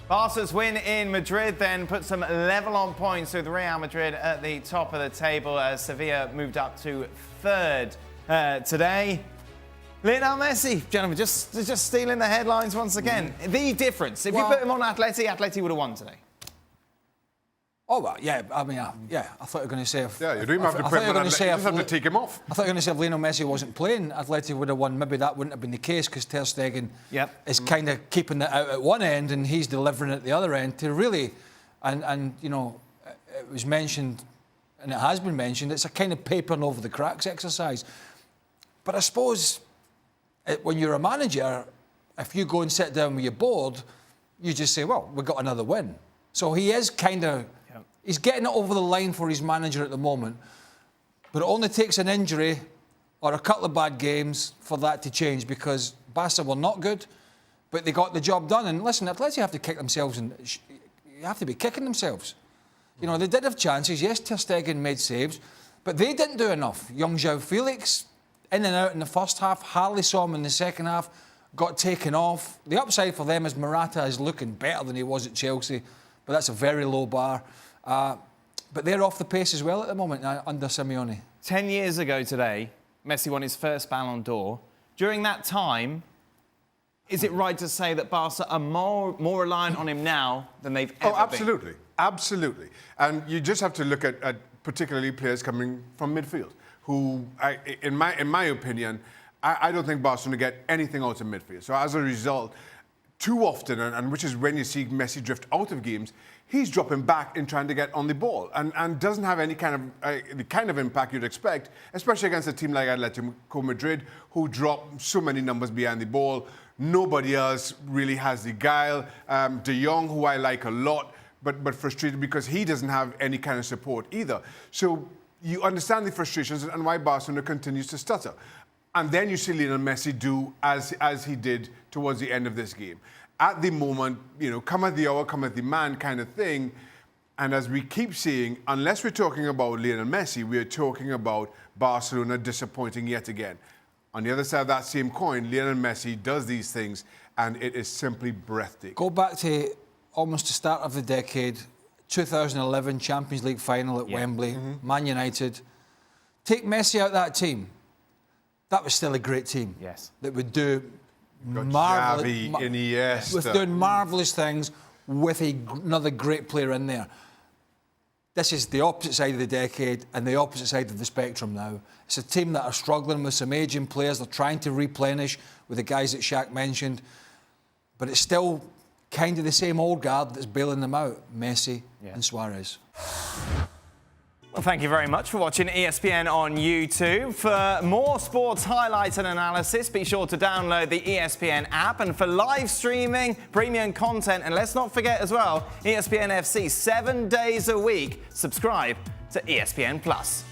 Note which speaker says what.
Speaker 1: Barca's win in Madrid then puts them level on points with Real Madrid at the top of the table as Sevilla moved up to third today. Leonel Messi, gentlemen, just stealing the headlines once again. The difference, if you put him on Atleti would have won today.
Speaker 2: Oh, well, yeah, I mean, I thought you were going to say...
Speaker 3: You don't even have to put him on, you just have to take him off.
Speaker 2: I thought you were going to say if Lionel Messi wasn't playing, Atleti would have won. Maybe that wouldn't have been the case because Ter Stegen is kind of keeping it out at one end and he's delivering at the other end to really... And you know, it was mentioned, and it has been mentioned, it's a kind of papering over the cracks exercise. But I suppose when you're a manager, if you go and sit down with your board, you just say, well, we've got another win. So he is kind of... He's getting it over the line for his manager at the moment, but it only takes an injury or a couple of bad games for that to change because Barca were not good, but they got the job done. And listen, Atleti have to kick themselves, and you have to be kicking themselves. You know, they did have chances. Yes, Ter Stegen made saves, but they didn't do enough. Young João Felix, in and out in the first half. Hardly saw him in the second half. Got taken off. The upside for them is Morata is looking better than he was at Chelsea, but that's a very low bar. But they're off the pace as well at the moment under Simeone.
Speaker 1: 10 years ago today, Messi won his first Ballon d'Or. During that time, is it right to say that Barca are more reliant on him now than they've ever been?
Speaker 3: Absolutely. Absolutely. And you just have to look at particularly players coming from midfield, who, in my opinion, I don't think Barcelona get anything out of midfield. So as a result, too often, and which is when you see Messi drift out of games, he's dropping back and trying to get on the ball and doesn't have any kind of the kind of impact you'd expect, especially against a team like Atletico Madrid, who drop so many numbers behind the ball. Nobody else really has the guile. De Jong, who I like a lot, but frustrated because he doesn't have any kind of support either. So you understand the frustrations and why Barcelona continues to stutter. And then you see Lionel Messi do as he did towards the end of this game. At the moment, you know, come at the hour, come at the man kind of thing. And as we keep seeing, unless we're talking about Lionel Messi, we are talking about Barcelona disappointing yet again. On the other side of that same coin, Lionel Messi does these things, and it is simply breathtaking.
Speaker 2: Go back to almost the start of the decade, 2011 Champions League final at Wembley, Man United. Take Messi out of that team. That was still a great team.
Speaker 1: Yes.
Speaker 2: That would do
Speaker 3: Iniesta.
Speaker 2: was doing marvellous things with another great player in there. This is the opposite side of the decade and the opposite side of the spectrum now. It's a team that are struggling with some ageing players. They're trying to replenish with the guys that Shaq mentioned. But it's still kind of the same old guard that's bailing them out, Messi and Suarez.
Speaker 1: Well, thank you very much for watching ESPN on YouTube. For more sports highlights and analysis, be sure to download the ESPN app. And for live streaming, premium content, and let's not forget as well, ESPN FC 7 days a week. Subscribe to ESPN Plus.